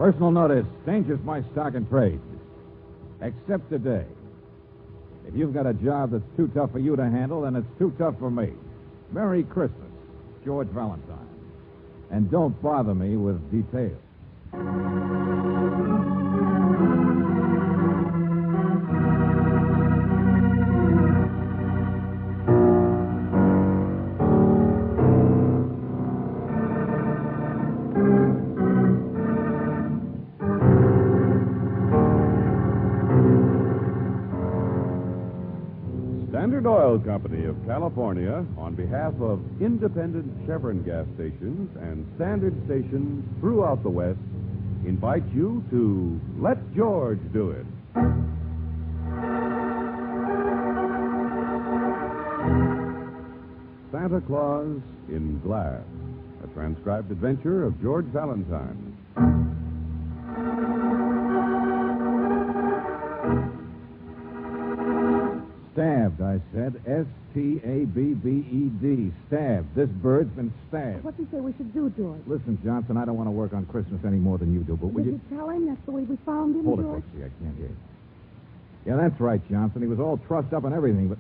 Personal notice, changes my stock and trade. Except today. If you've got a job that's too tough for you to handle, then it's too tough for me. Merry Christmas, George Valentine. And don't bother me with details. Standard Oil Company of California, on behalf of independent Chevron gas stations and standard stations throughout the West, invites you to Let George Do It. Santa Claus in Glass, a transcribed adventure of George Valentine. Stabbed, I said. S-T-A-B-B-E-D. Stabbed. This bird's been stabbed. What do you say we should do, George? Listen, Johnson, I don't want to work on Christmas any more than you do, but will Did you tell him that's the way we found him, Hold it, George? Dixie. I can't hear you. Yeah, that's right, Johnson. He was all trussed up and everything, but...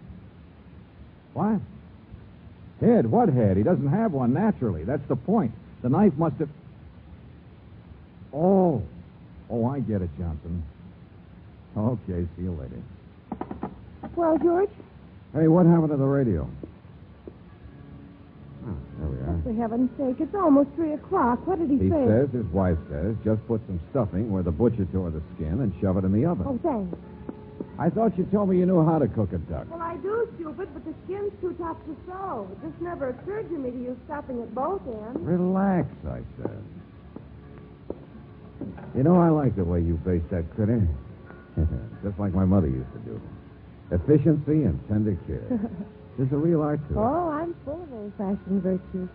What? Head? What head? He doesn't have one, naturally. That's the point. The knife must have... Oh, I get it, Johnson. Okay, see you later. Well, George? Hey, what happened to the radio? Oh, there we are. For heaven's sake, it's almost 3 o'clock. What did he He say? says, his wife says, just put some stuffing where the butcher tore the skin and shove it in the oven. Oh, thanks. I thought you told me you knew how to cook a duck. Well, I do, stupid, but the skin's too tough to sew. It just never occurred to me to use stuffing at both ends. Relax, I said. You know, I like the way you base that critter. Just like my mother used to do. Efficiency and tender care. There's a real art to it. Oh, I'm full of old-fashioned virtues.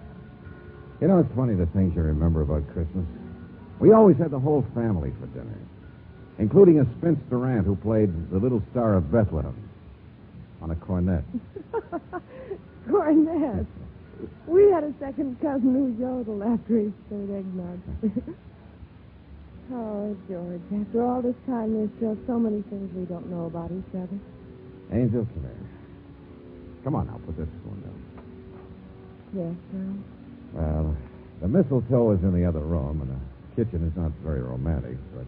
You know, it's funny the things you remember about Christmas. We always had the whole family for dinner, including a spinster aunt who played the little star of Bethlehem on a cornet. Cornet. We had a second cousin who yodeled after he stirred eggnog. Oh, George, after all this time, there's still so many things we don't know about each other. Angel, come here. Come on now, put this spoon down. Yes, sir. Well, the mistletoe is in the other room, and the kitchen is not very romantic, but,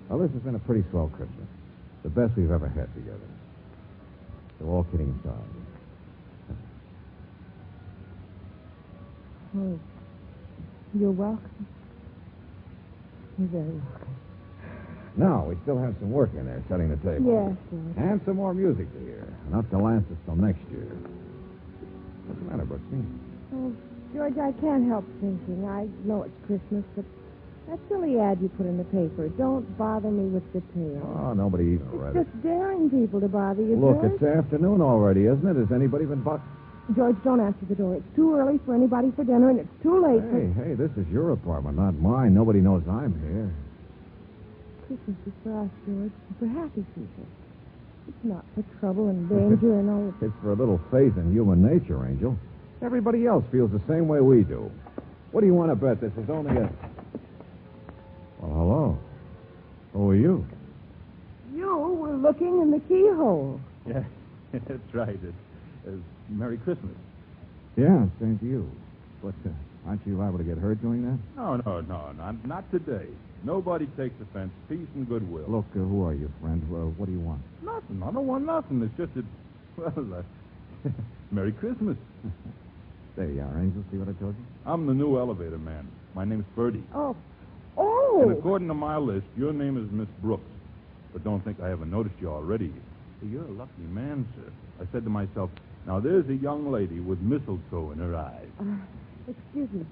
well, this has been a pretty swell Christmas. The best we've ever had together. So all kidding aside. Oh, you're welcome. You're very welcome. Now, we still have some work in there, setting the table. Yes, George. And some more music to hear. Enough to last us till next year. What's the matter, Brooksy? Oh, George, I can't help thinking. I know it's Christmas, but that silly ad you put in the paper, don't bother me with details. Oh, nobody even read It's just daring people to bother you, Look, George. it's afternoon already, isn't it? Has anybody been George, don't answer the door. It's too early for anybody for dinner, and it's too late for... Hey, this is your apartment, not mine. Nobody knows I'm here. Christmas is for us, George, and for happy people. It's not for trouble and danger and all... It's for a little faith in human nature, Angel. Everybody else feels the same way we do. What do you want to bet? This is only a... Well, hello. Who are you? You were looking in the keyhole. Yeah, that's right. It's Merry Christmas. Yeah, same to you. But aren't you liable to get hurt doing that? No, not today. Nobody takes offense. Peace and goodwill. Look, who are you, friend? What do you want? Nothing. I don't want nothing. It's just that, well, Merry Christmas. There you are, Angel. See what I told you? I'm the new elevator man. My name's Bertie. Oh. And according to my list, your name is Miss Brooks. But don't think I haven't noticed you already. You're a lucky man, sir. I said to myself, now there's a young lady with mistletoe in her eyes. Excuse me.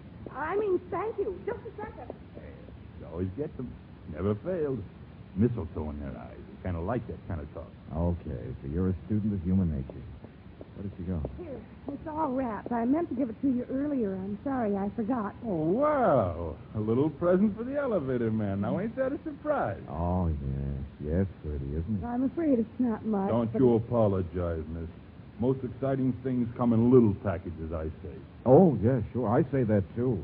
Thank you. Just a second. You always get them. Never failed. Mistletoe in their eyes. I kind of like that kind of talk. Okay, so you're a student of human nature. Where did she go? Here, it's all wrapped. I meant to give it to you earlier. I'm sorry, I forgot. Oh, wow. A little present for the elevator man. Now, ain't that a surprise? Oh, yes. Yes, Bertie, isn't it? I'm afraid it's not much. Don't you apologize, miss. Most exciting things come in little packages, I say. Oh, yeah, sure. I say that, too.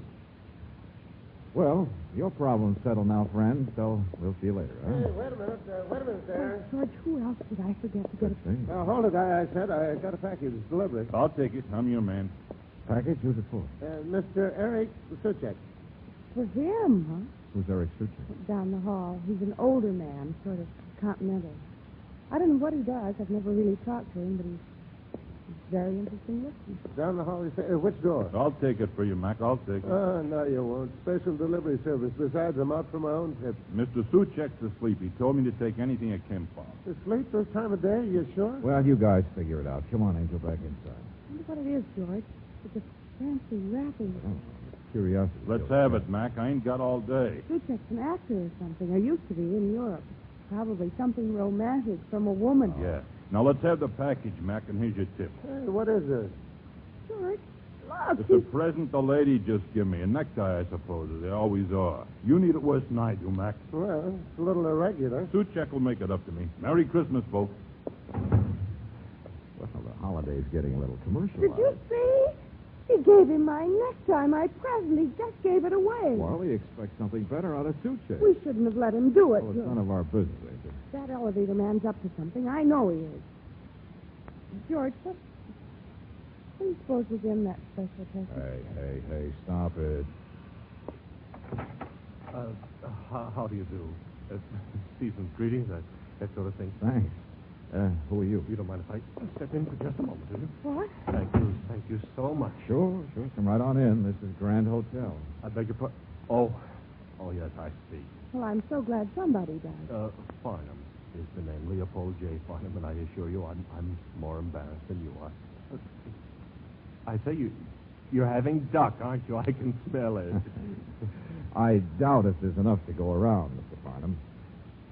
Well, your problem's settled now, friend, so we'll see you later, huh? Hey, wait a minute there. George, who else did I forget to get a... See. Now, hold it. I said I got a package delivery. I'll take it. I'm your man. Package? Who's it for? Mr. Eric Suchek. For him, huh? Who's Eric Suchek? Down the hall. He's an older man, sort of continental. I don't know what he does. I've never really talked to him, but he's very interesting looking. Down the hall, you say? Which door? I'll take it for you, Mac. I'll take it. No, you won't. Special delivery service. Besides, I'm out for my own trip. Mr. Suchek's asleep. He told me to take anything at Kim Farm. Asleep this time of day? You sure? Well, you guys figure it out. Come on, Angel, back inside. I wonder what it is, George. It's a fancy wrapping. Oh, curiosity. Let's have it, Mac. I ain't got all day. Suchek's an actor or something, or used to be in Europe. Probably something romantic from a woman. Yeah. Now, let's have the package, Mac, and here's your tip. Hey, what is this? George, look. It's a present the lady just gave me. A necktie, I suppose, as they always are. You need it worse than I do, Mac. Well, it's a little irregular. Suchek will make it up to me. Merry Christmas, folks. Well, the holiday's getting a little commercial. Did you see? He gave him my necktie, my present. He just gave it away. Well, we expect something better out of Suchek. We shouldn't have let him do it. Oh, it's none of our business, Angel. That elevator man's up to something. I know he is. George, what do you suppose was in that special present? Hey, stop it. How do you do? Season's greetings, that sort of thing. Thanks. Who are you? You don't mind if I step in for just a moment, do you? What? Thank you so much. Sure. Come right on in. This is Grand Hotel. I beg your pardon. Oh, yes, I see. Well, I'm so glad somebody does. Farnham is the name, Leopold J. Farnham, and I assure you I'm more embarrassed than you are. I say you're having duck, aren't you? I can smell it. I doubt if there's enough to go around, Mr. Farnham.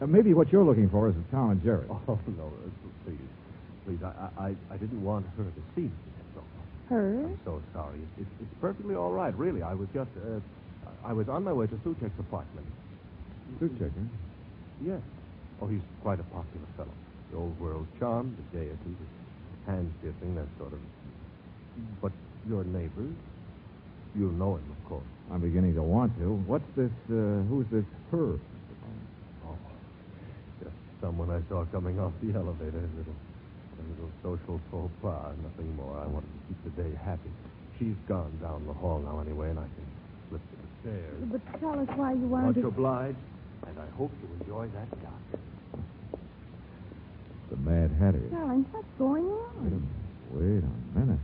Maybe what you're looking for is a Tom and Jerry. Oh, no, please. I didn't want her to see me, that's all. Her? I'm so sorry. It's perfectly all right, really. I was just, I was on my way to Suchek's apartment. Suchek, huh? Yes. Oh, he's quite a popular fellow. The old world charm, the gaiety, the hand-kissing, that sort of... But your neighbors, you know him, of course. I'm beginning to want to. What's this, who's this her? Oh, just someone I saw coming off the elevator. A little social faux pas, nothing more. I wanted to keep the day happy. She's gone down the hall now anyway, and I can slip to the stairs. But tell us why you wanted Much to... obliged, and I hope you enjoy that duck. The Mad Hatter. Darling, what's going on? Wait a minute.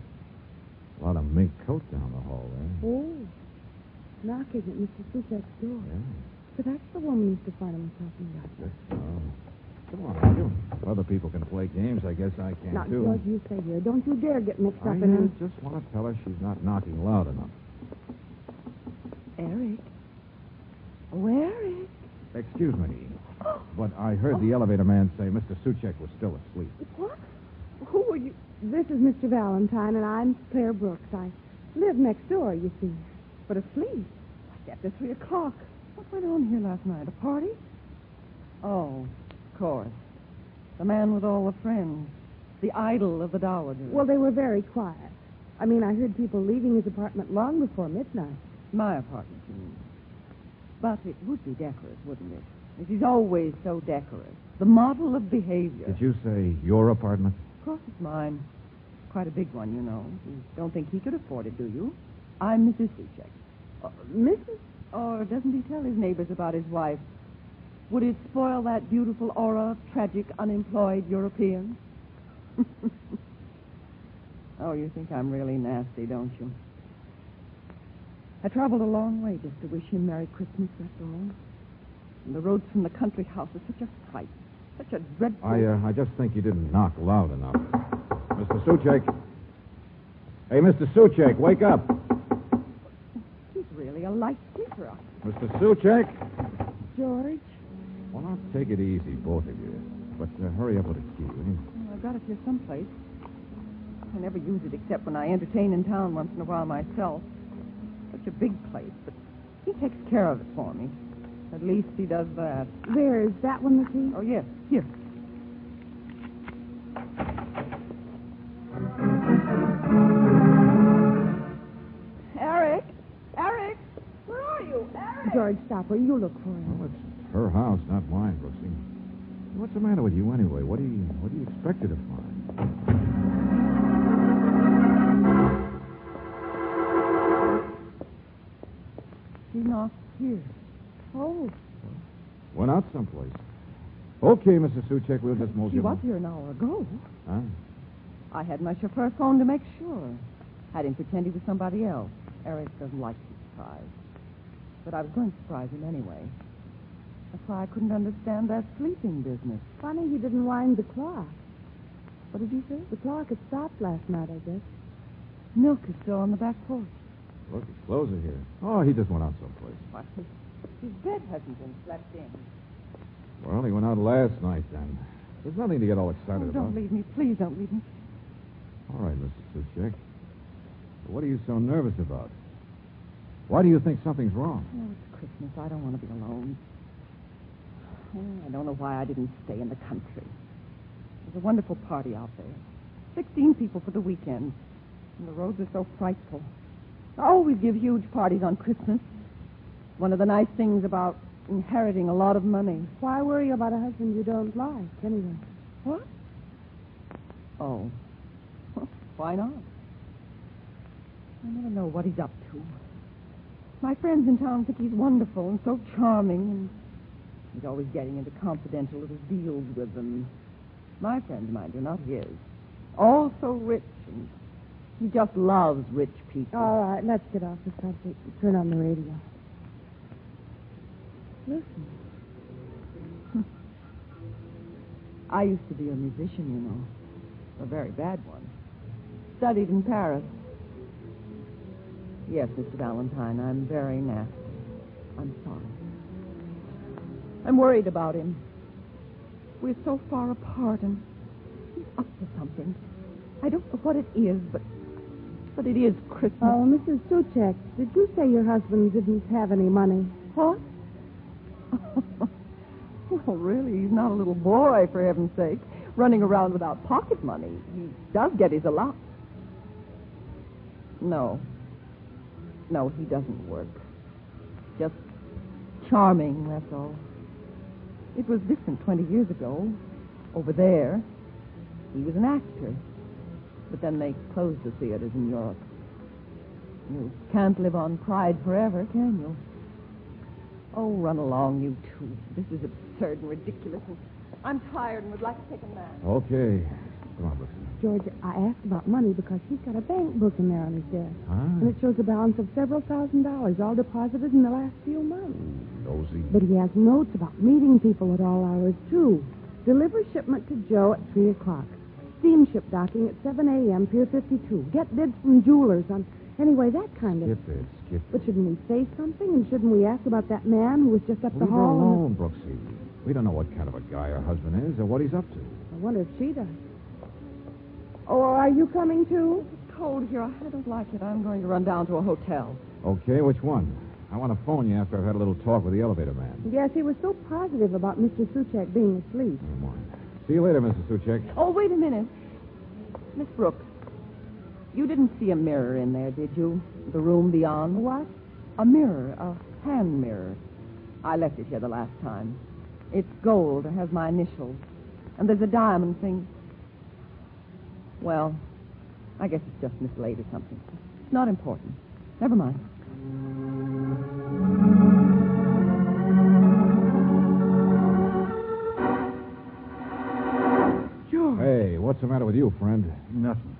A lot of mink coats down the hall there. Oh, knocking at Mr. Suchek's door. Yeah. So that's the woman Mr. Farnham was talking about. Come on, Angel. Other people can play games. I guess I can, Now, too. George, you stay here. Don't you dare get mixed I up in her... just want to tell her she's not knocking loud enough. Eric? Oh, Eric. Excuse me, but I heard the elevator man say Mr. Suchek was still asleep. What? Who are you? This is Mr. Valentine, and I'm Claire Brooks. I live next door, you see. But asleep. After 3 o'clock. What went on here last night? A party? Oh, of course. The man with all the friends. The idol of the Dowager. Well, they were very quiet. I mean, I heard people leaving his apartment long before midnight. My apartment, you mean. But it would be decorous, wouldn't it? It is always so decorous. The model of behavior. Did you say your apartment? Of course it's mine. Quite a big one, you know. You don't think he could afford it, do you? I'm Mrs. Suchek. Mrs.? Or doesn't he tell his neighbors about his wife? Would it spoil that beautiful aura of tragic, unemployed Europeans? Oh, you think I'm really nasty, don't you? I traveled a long way just to wish him Merry Christmas, that's all. And the roads from the country house are such a fright, such a dreadful... I just think you didn't knock loud enough. Mr. Suchek. Hey, Mr. Suchek, wake up. He's really a light sleeper. Mr. Suchek. George? Well, now, take it easy, both of you. But hurry up with the key, will you? Well, I've got it here someplace. I never use it except when I entertain in town once in a while myself. Such a big place, but he takes care of it for me. At least he does that. There, is that one the key? Oh, yes. Here. Eric? Eric? Where are you? George, stop her. You look for her. Well, it's her house, not mine, Brooksy. What's the matter with you anyway? What do you expect her to find? She's not here. Oh, Went out someplace. Okay, Mrs. Suchek, we'll just mosey She was along. here an hour ago. Huh? I had my chauffeur phone to make sure. Had him pretend he was somebody else. Eric doesn't like to be surprised. But I was going to surprise him anyway. That's why I couldn't understand that sleeping business. funny you didn't wind the clock. What did you say? The clock had stopped last night, I guess. Milk is still on the back porch. Look, his clothes are here. Oh, he just went out someplace. Why, his bed hasn't been slept in. Well, he went out last night, then. There's nothing to get all excited Oh, about. don't leave me. Please don't leave me. All right, Mrs. Suchek. What are you so nervous about? Why do you think something's wrong? Oh, it's Christmas. I don't want to be alone. Oh, I don't know why I didn't stay in the country. There's a wonderful party out there. 16 people for the weekend. And the roads are so frightful. I always give huge parties on Christmas. One of the nice things about inheriting a lot of money. Why worry about a husband you don't like, anyway? What? Oh. Why not? I never know what he's up to. My friends in town think he's wonderful and so charming, and he's always getting into confidential little deals with them. My friends, mind you, not his. All so rich, and he just loves rich people. All right, let's get off the subject. Turn on the radio. Listen. I used to be a musician, you know. A very bad one. Studied in Paris. Yes, Mr. Valentine, I'm very nasty. I'm sorry. I'm worried about him. We're so far apart, and he's up to something. I don't know what it is, but it is Christmas. Oh, Mrs. Suchek, did you say your husband didn't have any money? What? Well, really, he's not a little boy, for heaven's sake, running around without pocket money. He does get his allowance. No, he doesn't work. Just charming, that's all. It was different 20 years ago. Over there, he was an actor. But then they closed the theaters in Europe. You can't live on pride forever, can you? Oh, run along, you two. This is absurd and ridiculous. And I'm tired and would like to take a nap. Okay. Come on, Brooksy. George, I asked about money because he's got a bank book in there on his desk. Huh? And it shows a balance of several $1,000s, all deposited in the last few months. Nosy. But he has notes about meeting people at all hours, too. Deliver shipment to Joe at 3 o'clock. Steamship docking at 7 a.m., Pier 52. Get bids from jewelers on... Anyway, that kind of... Skip it. But shouldn't we say something? And shouldn't we ask about that man who was just up the Leave her hall? alone, Brooksy. We don't know what kind of a guy her husband is or what he's up to. I wonder if she does. Oh, are you coming, too? It's cold here. I don't like it. I'm going to run down to a hotel. Okay, which one? I want to phone you after I've had a little talk with the elevator man. Yes, he was so positive about Mr. Suchek being asleep. Come on. See you later, Mrs. Suchek. Oh, wait a minute. Miss Brooks, you didn't see a mirror in there, did you? The room beyond? What? A mirror, a hand mirror. I left it here the last time. It's gold. It has my initials. And there's a diamond thing. Well, I guess it's just mislaid or something. It's not important. Never mind. George. Hey, what's the matter with you, friend? Nothing.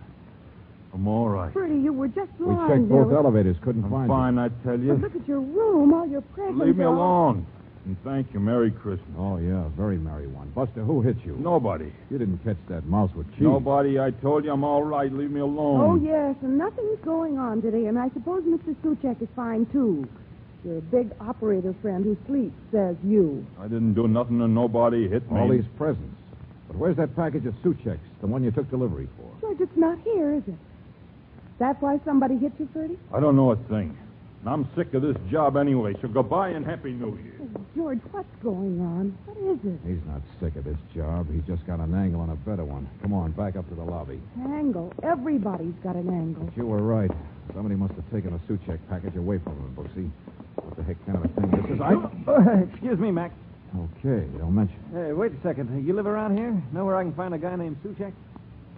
I'm all right. Bertie, you were just We lying checked there. both elevators, couldn't I'm find fine, I tell But you. look at your room, all your presents. Leave me all- alone. And thank you. Merry Christmas. you. Oh, yeah, very merry one. Buster, who hit you? Nobody. You didn't catch that mouse with cheese. Nobody. I told you I'm all right. Leave me alone. Oh, yes, and nothing's going on today, and I suppose Mr. Suchek is fine, too. Your big operator friend who sleeps says you. I didn't do nothing and nobody hit me. All these presents. But where's that package of Sucheks, the one you took delivery for? George, it's not here, is it? That's why somebody hit you, Bertie? I don't know a thing. And I'm sick of this job anyway, so goodbye and Happy New Year. Oh, George, what's going on? What is it? He's not sick of this job. He's just got an angle on a better one. Come on, back up to the lobby. Angle. Everybody's got an angle. But you were right. Somebody must have taken a Suchek package away from him, Brooksy. what the heck kind of a thing this is. Excuse me, Mac. Okay, don't mention. Hey, wait a second. You live around here? Know where I can find a guy named Suchek?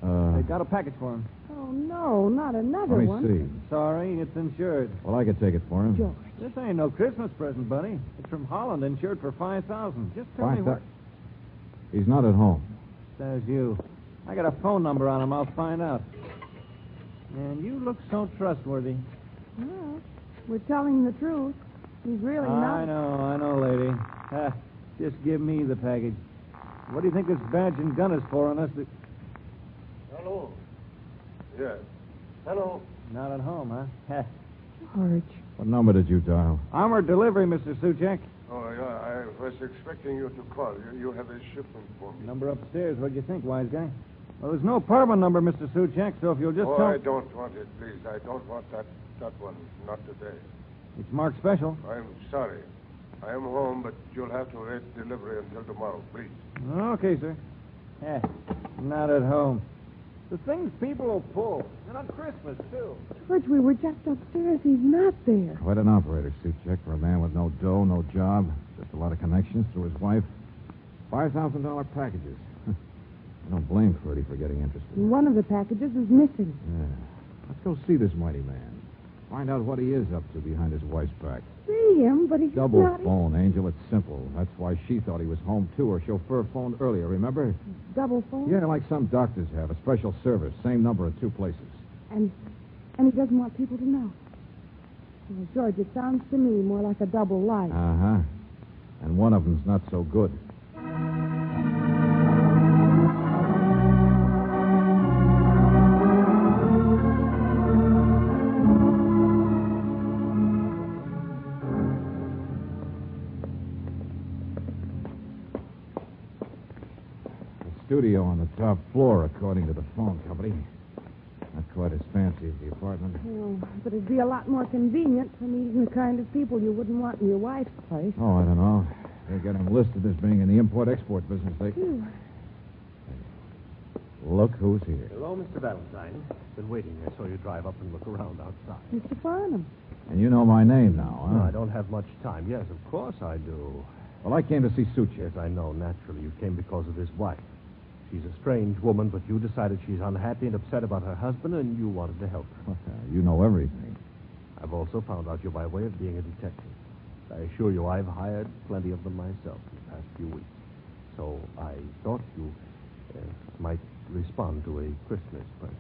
They got a package for him. Oh, no, not another Let me one. see. Sorry, it's insured. Well, I could take it for him. George. This ain't no Christmas present, buddy. It's from Holland, insured for $5,000. Just tell me what. He's not at home. Says you. I got a phone number on him. I'll find out. And you look so trustworthy. Well, we're telling the truth. He's really I not. know, lady. Just give me the package. What do you think this badge and gun is for on us? Hello. Yes. Hello. Not at home, huh? George. What number did you dial? Armored delivery, Mr. Suchek. Oh, yeah, I was expecting you to call. You have a shipment for me. Number upstairs. What'd you think, wise guy? Well, there's no apartment number, Mr. Suchek, so if you'll just tell... I don't want it, please. I don't want that one. Not today. It's marked special. I'm sorry. I am home, but you'll have to wait delivery until tomorrow, please. Okay, sir. Not at home. The things people will pull. And on Christmas, too. George, we were just upstairs. He's not there. Quite an operator, Suchek, for a man with no dough, no job, just a lot of connections through his wife. $5,000 packages. I don't blame Ferdy for getting interested. One of the packages is missing. Yeah. Let's go see this mighty man. Find out what he is up to behind his wife's back. See him, but he's Double not... phone, Angel. It's simple. That's why she thought he was home, too. Her chauffeur phoned earlier, remember? Double phone? Yeah, like some doctors have. A special service. Same number in two places. And he doesn't want people to know. Well, George, it sounds to me more like a double lie. Uh-huh. And one of them's not so good. Studio on the top floor, according to the phone company. Not quite as fancy as the apartment. Oh, but it'd be a lot more convenient for meeting the kind of people you wouldn't want in your wife's place. Oh, I don't know. They got him listed as being in the import-export business. Phew. Look who's here. Hello, Mr. Valentine. Been waiting. I saw you drive up and look around outside. Mr. Farnham. And you know my name now, huh? No, I don't have much time. Yes, of course I do. Well, I came to see Suchek. Yes, I know. Naturally, you came because of his wife. She's a strange woman, but you decided she's unhappy and upset about her husband, and you wanted to help her. You know everything. I've also found out you're by way of being a detective. I assure you, I've hired plenty of them myself in the past few weeks. So I thought you might respond to a Christmas present.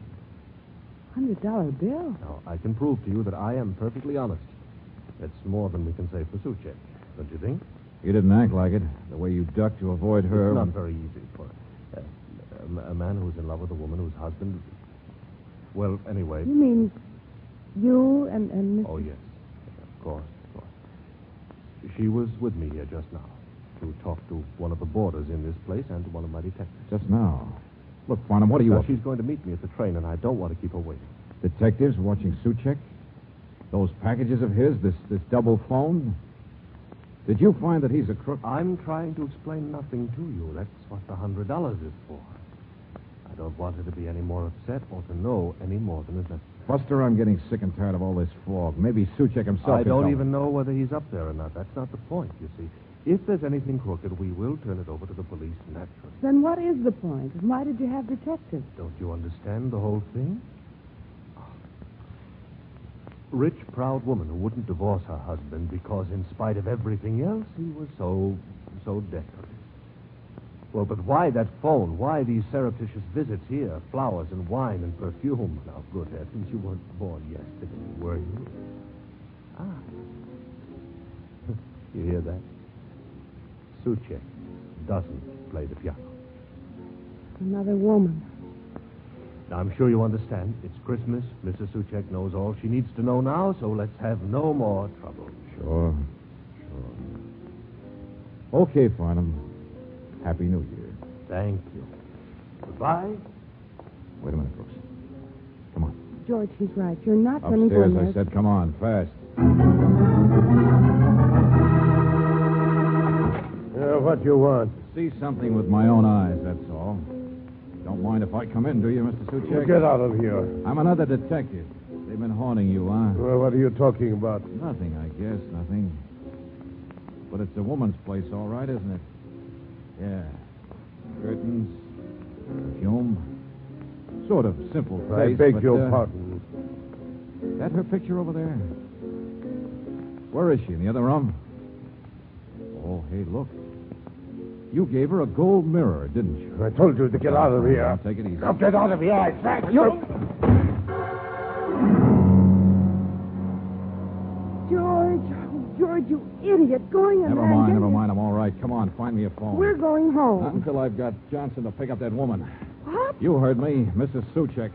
$100 bill? Now, I can prove to you that I am perfectly honest. It's more than we can say for Suchek, don't you think? You didn't act like it. The way you ducked to avoid her. It's not very easy for a man who's in love with a woman whose husband... Well, anyway... You mean you and Mr. Oh, yes. Of course. She was with me here just now to talk to one of the boarders in this place and to one of my detectives. Just now. Look, Farnham, what are you Now, up to? she's going to meet me at the train, and I don't want to keep her waiting. Detectives watching Suchek? Those packages of his, this double phone? Did you find that he's a crook? I'm trying to explain nothing to you. That's what the $100 is for. I don't want her to be any more upset or to know any more than is necessary. Buster, I'm getting sick and tired of all this fog. Maybe Suchek himself I can tell don't me. even know whether he's up there or not. That's not the point, you see. If there's anything crooked, we will turn it over to the police naturally. Then what is the point? And why did you have detectives? Don't you understand the whole thing? Rich, proud woman who wouldn't divorce her husband because, in spite of everything else, he was so decorous. Well, but why that phone? Why these surreptitious visits here? Flowers and wine and perfume. Now, good heavens, you weren't born yesterday, were you? You hear that? Suchek doesn't play the piano. Another woman. Now, I'm sure you understand. It's Christmas. Mrs. Suchek knows all she needs to know now, so let's have no more trouble. Sure. Okay, Farnham. Happy New Year. Thank you. Goodbye. Wait a minute, Brooks. Come on. George, he's right. You're not going to go Upstairs, in there. I said, come on, fast. What you want? See something with my own eyes, that's all. Don't mind if I come in, do you, Mr. Suchek? Get out of here. I'm another detective. They've been haunting you, huh? Well, what are you talking about? Nothing, I guess. Nothing. But it's a woman's place, all right, isn't it? Yeah. Curtains, perfume. Sort of simple I taste, beg but, your pardon. That her picture over there? Where is she? In the other room? Oh, hey, look. You gave her a gold mirror, didn't you? I told you to get out of here. Now, take it easy. Now get out of here, I said. George, you idiot. Going and Never mind. I'm all right. Come on, find me a phone. We're going home. Not until I've got Johnson to pick up that woman. What? You heard me, Mrs. Suchek.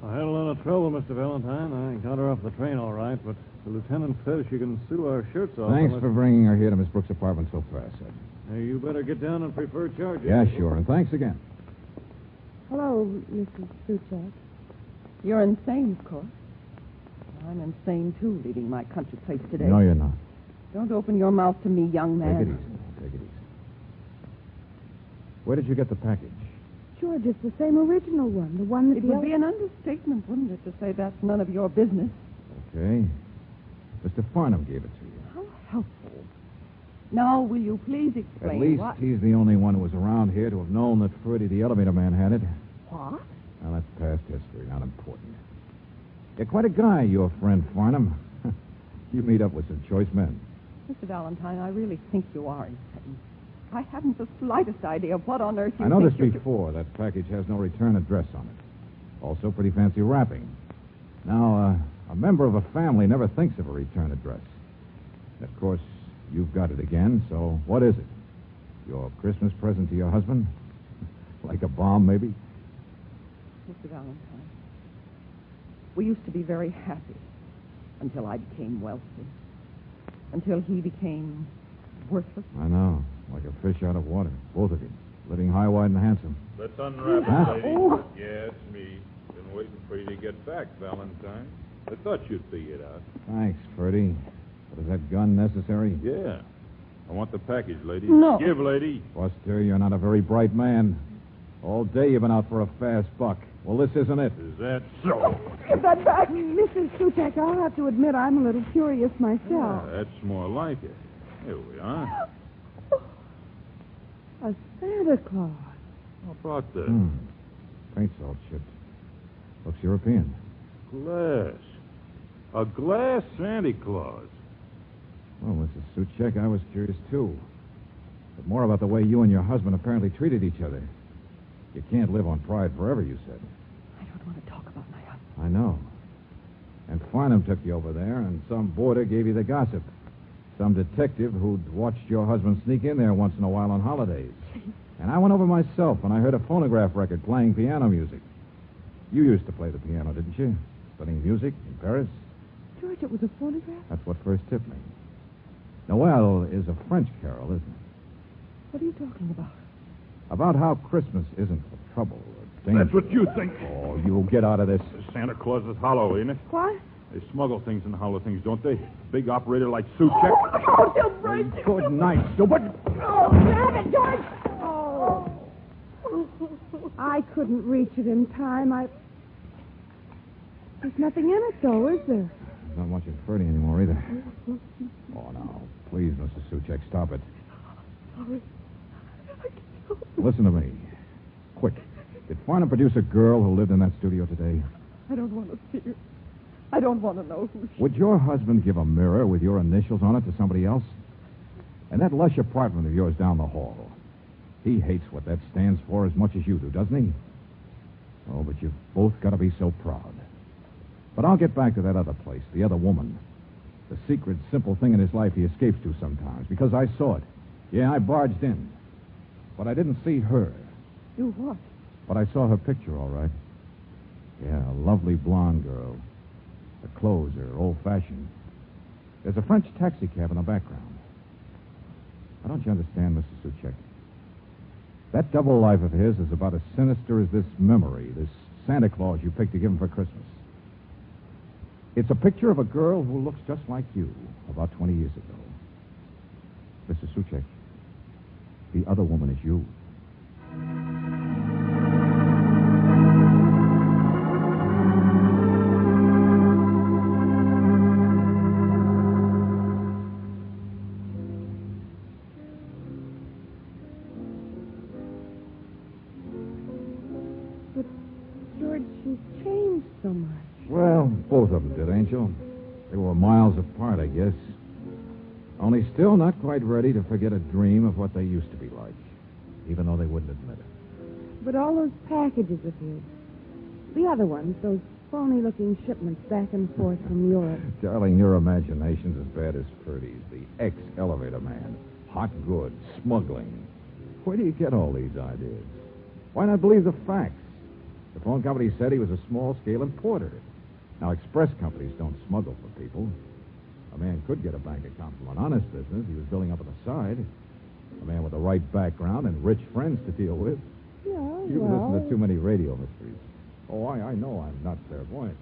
I had a lot of trouble, Mr. Valentine. I got her off the train all right, but the lieutenant says she can sue our shirts off. Thanks for bringing her here to Miss Brooks' apartment so fast, sir. Hey, you better get down and prefer charges. Yeah, sure, and thanks again. Hello, Mrs. Suchek. You're insane, of course. I'm insane, too, leaving my country place today. No, you're not. Don't open your mouth to me, young man. Take it easy now. Take it easy. Where did you get the package? George, it's the same original one. The one that It would be an understatement, wouldn't it, to say that's none of your business? Okay. Mr. Farnham gave it to you. How helpful. Now, will you please explain At least what... he's the only one who was around here to have known that Ferdy, the elevator man, had it. What? Well, that's past history, not important. You're quite a guy, your friend Farnham. You meet up with some choice men. Mr. Valentine, I really think you are insane. I haven't the slightest idea of what on earth you I noticed think before that package has no return address on it. Also pretty fancy wrapping. Now, a member of a family never thinks of a return address. Of course, you've got it again, so what is it? Your Christmas present to your husband? Like a bomb, maybe? Mr. Valentine, we used to be very happy until I became wealthy. Until he became worthless. I know. Like a fish out of water. Both of you. Living high, wide, and handsome. Let's unwrap Huh? it, lady. Oh. Yes, me. Been waiting for you to get back, Valentine. I thought you'd figure it out. Thanks, Ferdy. But is that gun necessary? Yeah. I want the package, lady. No. Give, lady. Buster, you're not a very bright man. All day you've been out for a fast buck. Well, this isn't it. Is that so? Give that back. Mrs. Suchek, I'll have to admit I'm a little curious myself. That's more like it. Here we are. A Santa Claus. How about that? Paint's all chipped. Looks European. Glass. A glass Santa Claus. Well, Mrs. Suchek, I was curious, too. But more about the way you and your husband apparently treated each other. You can't live on pride forever, you said. I don't want to talk about my husband. I know. And Farnham took you over there, and some boarder gave you the gossip. Some detective who'd watched your husband sneak in there once in a while on holidays. And I went over myself, and I heard a phonograph record playing piano music. You used to play the piano, didn't you? Studying music in Paris? George, it was a phonograph? That's what first tipped me. Noel is a French carol, isn't it? What are you talking about? About how Christmas isn't for trouble or danger. That's what you think. Oh, you'll get out of this. Santa Claus is hollow, ain't it? What? They smuggle things and hollow things, don't they? Big operator like Suchek. Oh, you'll break it. Good night, stupid. Oh, grab it, George. Oh. I couldn't reach it in time. There's nothing in it, though, is there? Not much of Ferdy anymore, either. Oh, no. Please, Mrs. Suchek, stop it. Sorry. Listen to me. Quick. Did Farnham produce a girl who lived in that studio today? I don't want to see her. I don't want to know who she Would your husband give a mirror with your initials on it to somebody else? And that lush apartment of yours down the hall. He hates what that stands for as much as you do, doesn't he? Oh, but you've both got to be so proud. But I'll get back to that other place, the other woman. The secret, simple thing in his life he escapes to sometimes, because I saw it. Yeah, I barged in. But I didn't see her. You what? But I saw her picture, all right. Yeah, a lovely blonde girl. The clothes are old-fashioned. There's a French taxi cab in the background. Now, don't you understand, Mrs. Suchek? That double life of his is about as sinister as this memory, this Santa Claus you picked to give him for Christmas. It's a picture of a girl who looks just like you about 20 years ago. Mrs. Suchek, the other woman is you. But, George, she's changed so much. Well, both of them did, Angel. They were miles apart, I guess. Only still not quite ready to forget a dream of what they used to be like, even though they wouldn't admit it. But all those packages of his, the other ones, those phony-looking shipments back and forth from Europe. Darling, your imagination's as bad as Purdy's, the ex-elevator man. Hot goods, smuggling. Where do you get all these ideas? Why not believe the facts? The phone company said he was a small-scale importer. Now, express companies don't smuggle for people. A man could get a bank account from an honest business he was building up on the side. A man with the right background and rich friends to deal with. Yeah, You listen to too many radio mysteries. Oh, I know I'm not clairvoyant.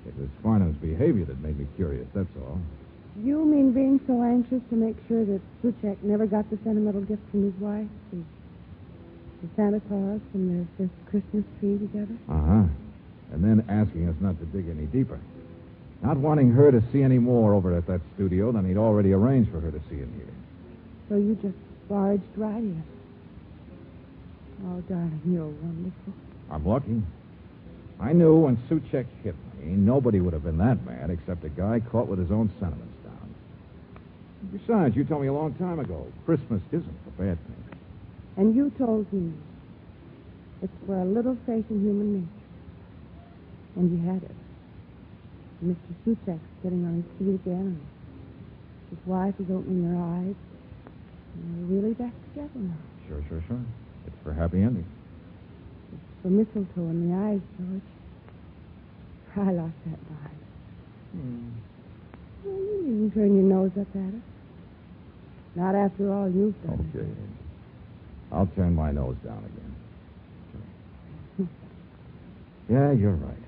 It was Farnham's behavior that made me curious, that's all. You mean being so anxious to make sure that Suchek never got the sentimental gift from his wife? The Santa Claus and their first Christmas tree together? Uh-huh. And then asking us not to dig any deeper. Not wanting her to see any more over at that studio than he'd already arranged for her to see in here. So you just barged right in. Oh, darling, you're wonderful. I'm lucky. I knew when Suchek hit me, nobody would have been that mad except a guy caught with his own sentiments down. Besides, you told me a long time ago, Christmas isn't a bad thing. And you told me it's for a little faith in human nature. And you had it. Mr. Suchek's getting on his feet again, and his wife is opening her eyes. And they're really back together now. Sure. It's for happy ending. It's for mistletoe in the eyes, George. I lost that vibe. Well, you needn't turn your nose up at it. Not after all you've done. Okay. I'll turn my nose down again. Yeah, you're right.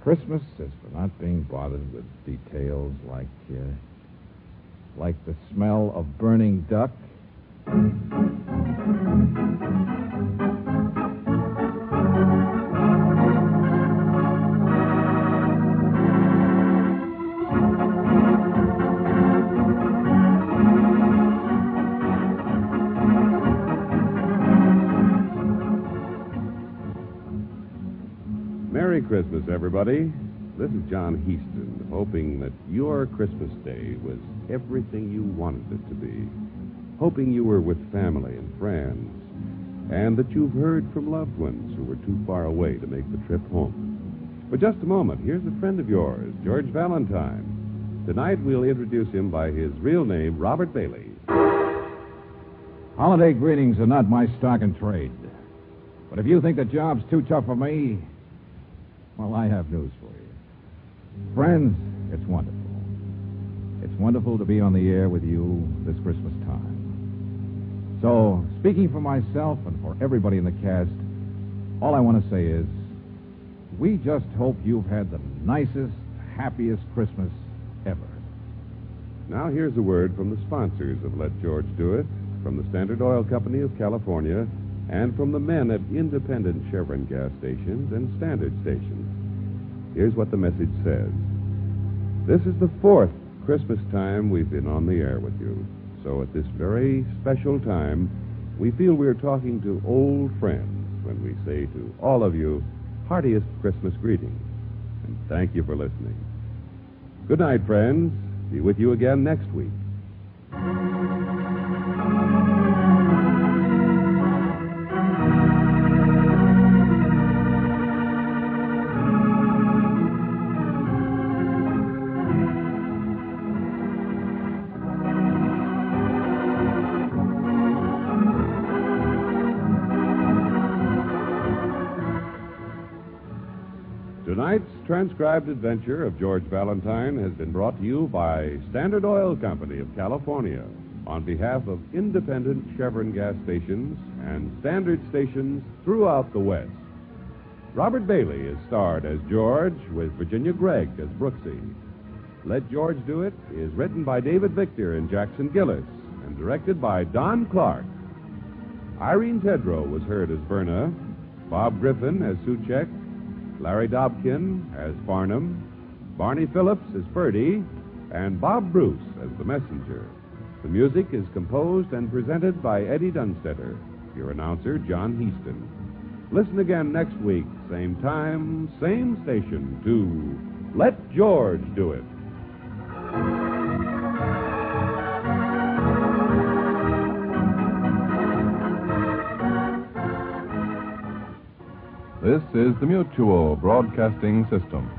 Christmas is for not being bothered with details like the smell of burning duck. Merry Christmas, everybody. This is John Heaston, hoping that your Christmas Day was everything you wanted it to be. Hoping you were with family and friends, and that you've heard from loved ones who were too far away to make the trip home. For just a moment, here's a friend of yours, George Valentine. Tonight, we'll introduce him by his real name, Robert Bailey. Holiday greetings are not my stock in trade. But if you think the job's too tough for me, well, I have news for you. Friends, it's wonderful. It's wonderful to be on the air with you this Christmas time. So, speaking for myself and for everybody in the cast, all I want to say is, we just hope you've had the nicest, happiest Christmas ever. Now, here's a word from the sponsors of Let George Do It, from the Standard Oil Company of California, and from the men at independent Chevron gas stations and Standard stations. Here's what the message says. This is the 4th Christmas time we've been on the air with you. So at this very special time, we feel we're talking to old friends when we say to all of you, heartiest Christmas greetings. And thank you for listening. Good night, friends. Be with you again next week. Tonight's transcribed adventure of George Valentine has been brought to you by Standard Oil Company of California on behalf of independent Chevron gas stations and Standard stations throughout the West. Robert Bailey is starred as George, with Virginia Gregg as Brooksy. Let George Do It is written by David Victor and Jackson Gillis and directed by Don Clark. Irene Tedrow was heard as Verna, Bob Griffin as Suchek, Larry Dobkin as Farnham, Barney Phillips as Ferdy, and Bob Bruce as the messenger. The music is composed and presented by Eddie Dunstetter. Your announcer, John Heaston. Listen again next week, same time, same station, to Let George Do It. This is the Mutual Broadcasting System.